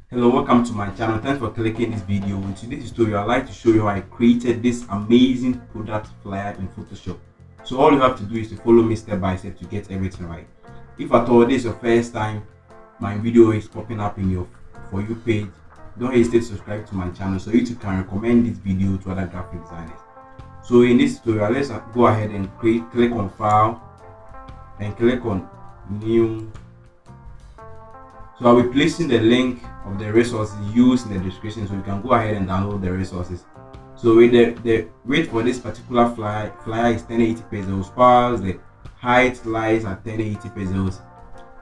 Hello, welcome to my channel. Thanks for clicking this video. In today's tutorial, I'd like to show you how I created this amazing product flyer in Photoshop. So all you have to do is to follow me step by step to get everything right. If at all this is your first time my video is popping up in your For You page, don't hesitate to subscribe to my channel so YouTube can recommend this video to other graphic designers. So in this tutorial, let's go ahead and click on File and click on New. So I'll be placing the link of the resources used in the description so you can go ahead and download the resources. So with the weight for this particular flyer is 1080 pixels, files the height lies at 1080 pixels,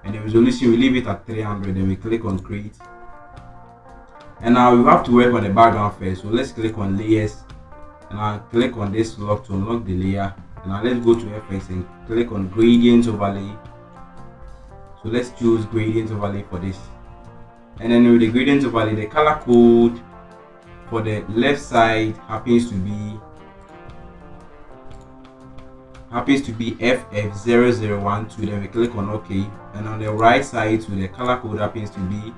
and the resolution we leave it at 300. Then we click on create, and now we have to work on the background first. So let's click on layers, and I'll click on this lock to unlock the layer, and now let's go to effects and click on gradient overlay. So let's choose gradient overlay for this, and then with the gradient overlay, the color code for the left side happens to be FF0012. Then we click on OK, and on the right side, so the color code happens to be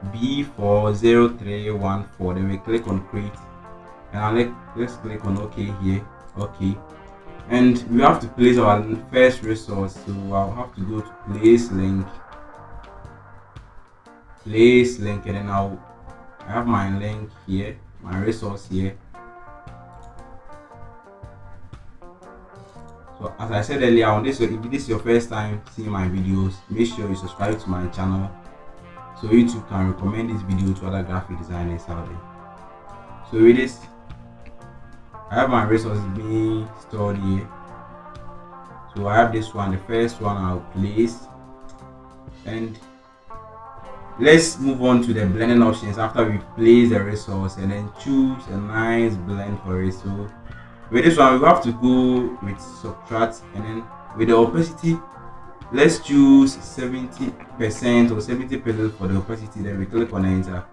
B40314. Then we click on create, and let's click on OK here. OK, and we have to place our first resource. So I'll have to go to place link, and then I have my link here, my resource here. So as I said earlier on this, if this is your first time seeing my videos, make sure you subscribe to my channel so YouTube can recommend this video to other graphic designers out there. So with this, I have my resources being stored here. So I have this one, the first one I'll place, and let's move on to the blending options after we place the resource, and then choose a nice blend for it. So with this one, we have to go with subtract, and then with the opacity, let's choose 70% or 70% for the opacity. Then we click on enter,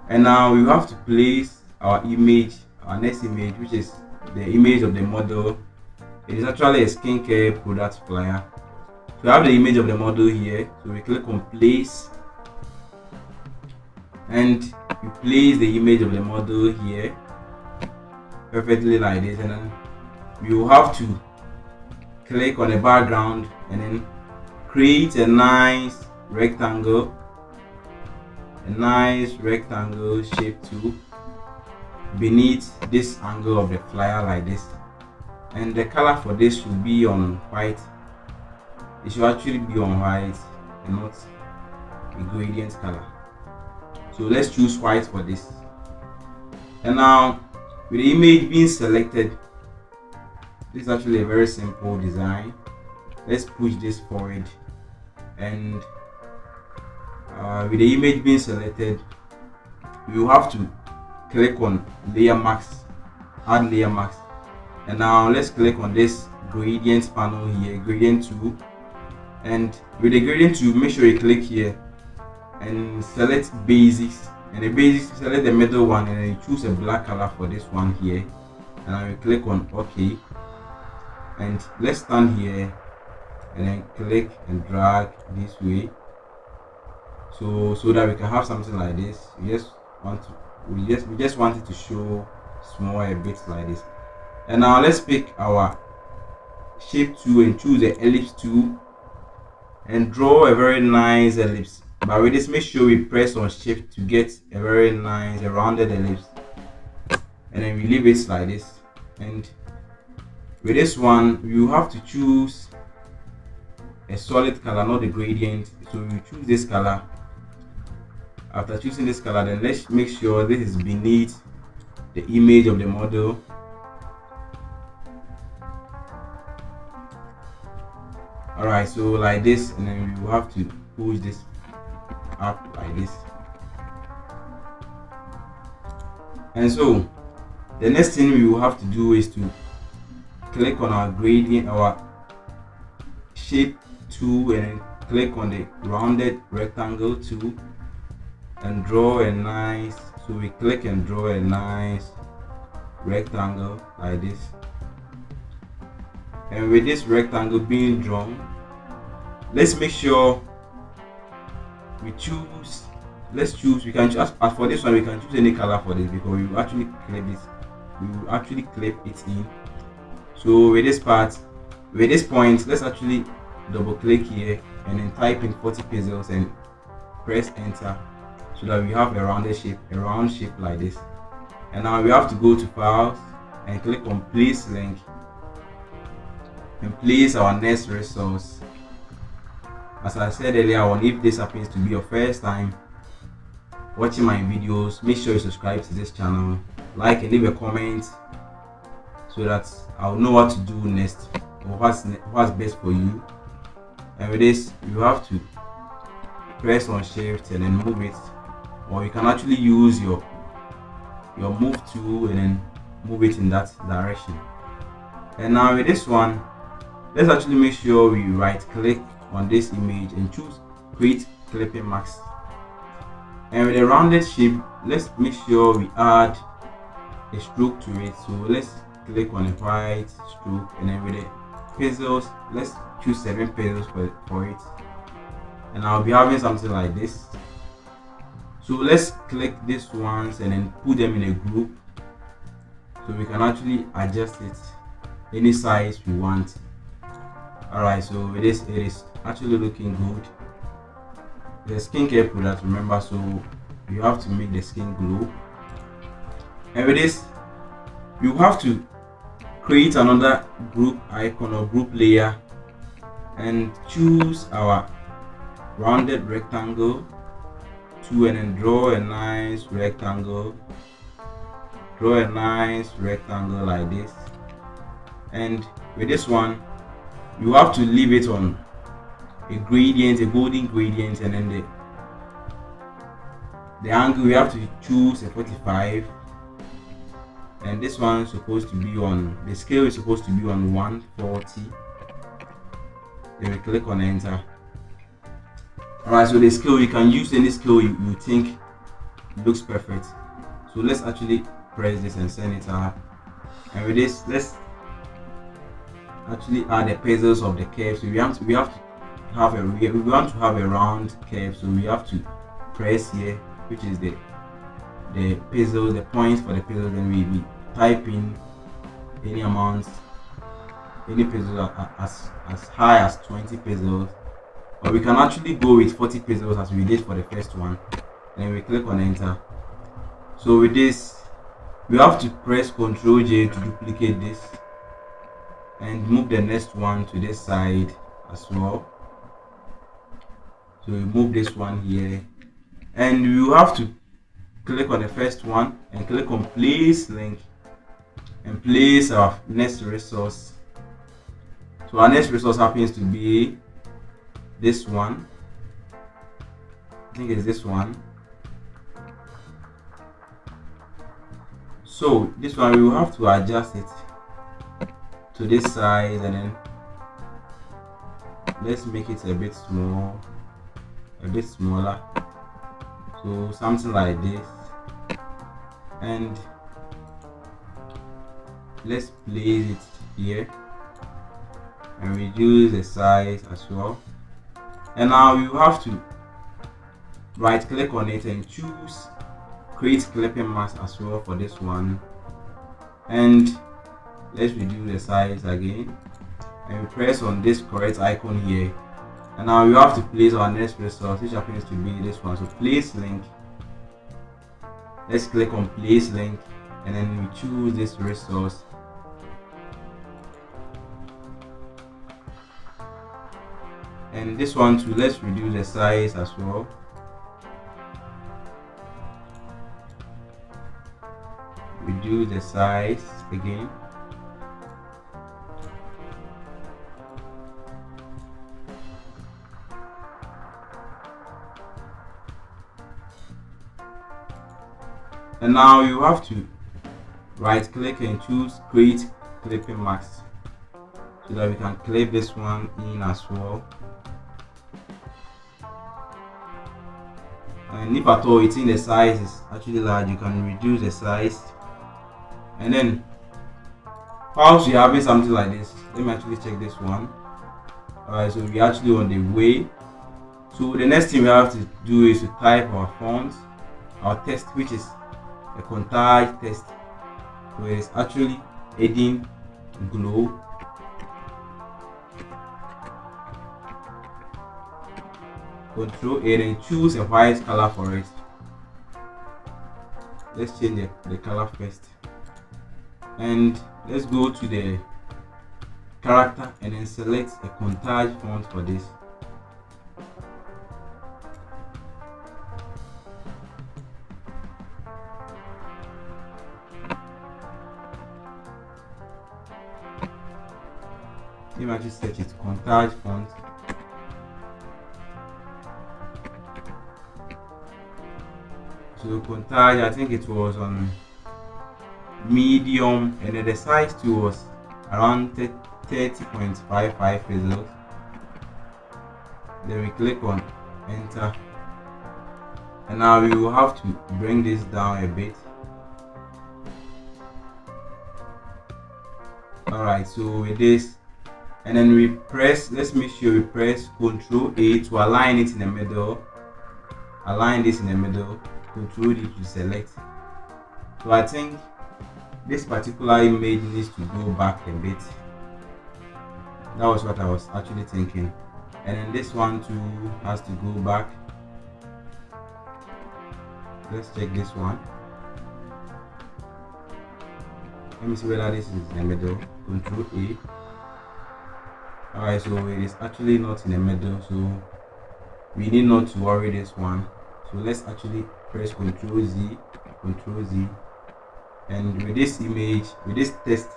and now we have to place our image, our next image, which is the image of the model. It is actually a skincare product flyer. So we have the image of the model here, so we click on place, and we place the image of the model here perfectly like this, and then we will have to click on the background and then create a nice rectangle shape tool beneath this angle of the flyer like this, and the color for this should be on white. It should actually be on white and not a gradient color. So let's choose white for this, and now with the image being selected, this is actually a very simple design. Let's push this forward, and with the image being selected, we will have to click on layer mask, add layer mask, and now let's click on this gradient panel here, gradient tool, and with the gradient tool, make sure you click here and select basics, and the basics, select the middle one, and then you choose a black color for this one here, and I will click on OK, and let's stand here and then click and drag this way, so that we can have something like this. We just want it to show small a bit like this. And now let's pick our shape tool and choose the ellipse tool and draw a very nice ellipse. But with this, make sure we press on shift to get a very nice rounded ellipse, and then we leave it like this. And with this one, you have to choose a solid color, not the gradient. So you choose this color. After choosing this color, then let's make sure this is beneath the image of the model. Alright, so like this, and then you have to push this up like this. And so the next thing we will have to do is to click on our gradient, our shape tool, and click on the rounded rectangle tool and draw a nice, so we click and draw a nice rectangle like this. And with this rectangle being drawn, let's make sure we choose let's choose. We can choose as for this one. We can choose any color for this because we will actually clip it. We will actually clip it in. So with this part, with this point, let's actually double click here and then type in 40 pixels and press enter, so that we have a rounded shape, a round shape like this. And now we have to go to files and click on place link and place our next resource. As I said earlier on, if this happens to be your first time watching my videos, make sure you subscribe to this channel, like and leave a comment, so that I'll know what to do next or what's best for you. And with this, you have to press on shift and then move it, or you can actually use your move tool and then move it in that direction. And now with this one, let's actually make sure we right click on this image and choose create clipping mask. And with a rounded shape, let's make sure we add a stroke to it. So let's click on a white stroke, and then with the pixels, let's choose 7 pixels for it. And I'll be having something like this. So let's click this ones and then put them in a group, so we can actually adjust it any size we want. Alright, so with this, it is actually looking good. The skincare product, remember, so you have to make the skin glow. And with this, you have to create another group icon or group layer and choose our rounded rectangle to, and then draw a nice rectangle. Draw a nice rectangle like this. And with this one, you have to leave it on a gradient, a golden gradient, and then the angle we have to choose a 45. And this one is supposed to be on, the scale is supposed to be on 140. Then we click on enter. Alright, so the scale, you can use any scale you think looks perfect. So let's actually press this and send it out. And with this, let's actually add the pixels of the curve. So we want to have a round curve, so we have to press here, which is the pixels, the points for the pixels, and we type in any amount, any pixels as high as 20 pixels, or we can actually go with 40 pixels as we did for the first one. Then we click on enter. So with this, we have to press Ctrl J to duplicate this and move the next one to this side as well. So we move this one here, and you have to click on the first one and click on place link and place our next resource. So our next resource happens to be this one. I think it's this one. So this one, we will have to adjust it to this size, and then let's make it a bit small, a bit smaller, so something like this. And let's place it here and reduce the size as well. And now you have to right click on it and choose create clipping mask as well for this one. And let's reduce the size again, and we press on this correct icon here. And now we have to place our next resource, which happens to be this one. So place link, let's click on place link, and then we choose this resource. And this one too, let's reduce the size as well. Reduce the size again. And now you have to right click and choose create clipping mask, so that we can clip this one in as well. And if at all you think the size is actually large, you can reduce the size. And then whilst you're having something like this, let me actually check this one. Alright, so we're actually on the way So the next thing we have to do is to type our font, our text, which is a contage text, where it's actually adding glow. Control A, and choose a white color for it. Let's change the color first, and let's go to the character and then select a contage font for this. You might just search it, contage font. So contage, I think it was on medium, and then the size too was around 30.55 pixels. Then we click on enter, and now we will have to bring this down a bit. Alright, so with this, and then we press, let's make sure we press Ctrl A to align it in the middle. Align this in the middle. Ctrl D to select. So I think this particular image needs to go back a bit. That was what I was actually thinking. And then this one too has to go back. Let's check this one. Let me see whether this is in the middle. Ctrl A. Alright, so it is actually not in the middle, so we need not to worry this one. So let's actually press Ctrl Z, and with this image, with this text,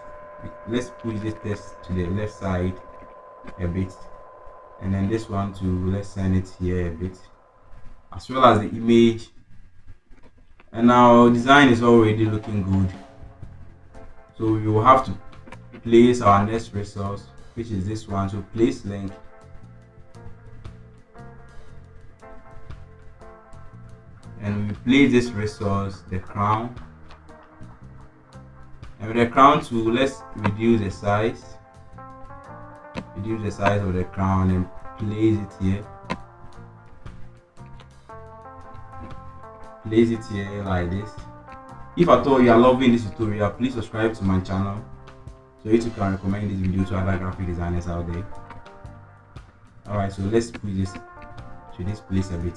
let's push this text to the left side a bit, and then this one too, let's send it here a bit, as well as the image. And our design is already looking good, so we will have to place our next resource, which is this one. So place link, and we place this resource, the crown, and with the crown too, let's reduce the size of the crown and place it here. Place it here like this. If at all you are loving this tutorial, please subscribe to my channel so you can recommend this video to other graphic designers out there. Alright, so let's put this to this place a bit,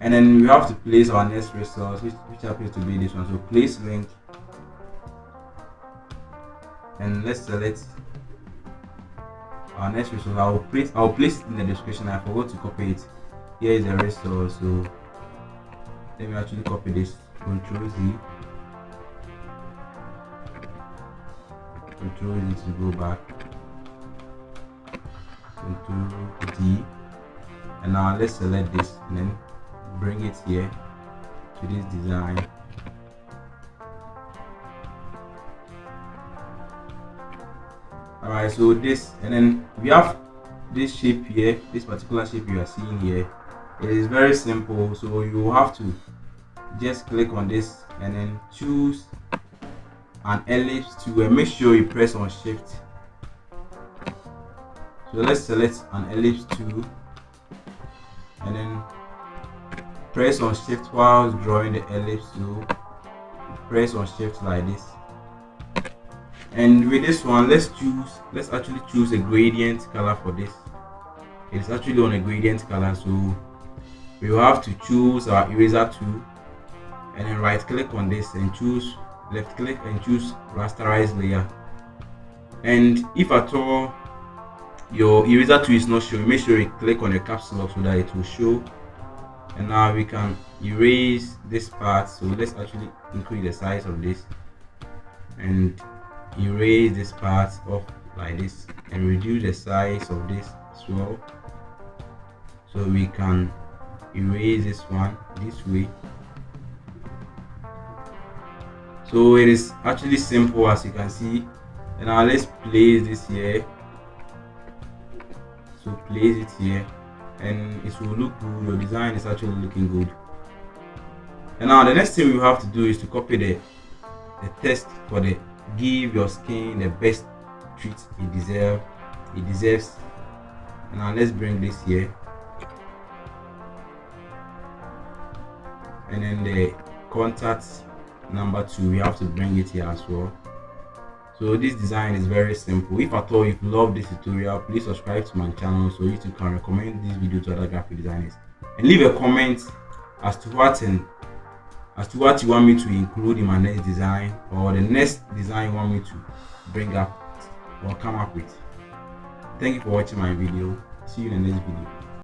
and then we have to place our next resource, which happens to be this one. So place link, and let's select our next resource. I'll place it in the description. I forgot to copy it. Here is the resource, so let me actually copy this. Ctrl Z, Ctrl Z to go back, Ctrl D, and now let's select this and then bring it here to this design. Alright, so this, and then we have this shape here, this particular shape you are seeing here. It is very simple, so you have to just click on this and then choose an ellipse tool, and make sure you press on shift. So let's select an ellipse tool and then press on shift while drawing the ellipse tool. Press on shift like this, and with this one, let's actually choose a gradient color for this. It's actually on a gradient color, so we will have to choose our eraser tool and then right click on this and choose, left click and choose rasterize layer. And if at all your eraser tool is not showing, make sure you click on the caps lock so that it will show. And now we can erase this part, so let's actually increase the size of this and erase this part off like this, and reduce the size of this as well, so we can erase this one this way. So it is actually simple, as you can see. And now let's place this here. So place it here, and it will look good. Your design is actually looking good. And now the next thing we have to do is to copy the text for the "give your skin the best treat it deserves." And now let's bring this here. and then the contact number 2, we have to bring it here as well. So this design is very simple. If at all you love this tutorial, please subscribe to my channel so you can recommend this video to other graphic designers, and leave a comment as to what you want me to include in my next design, or the next design you want me to bring up or come up with. Thank you for watching my video. See you in the next video.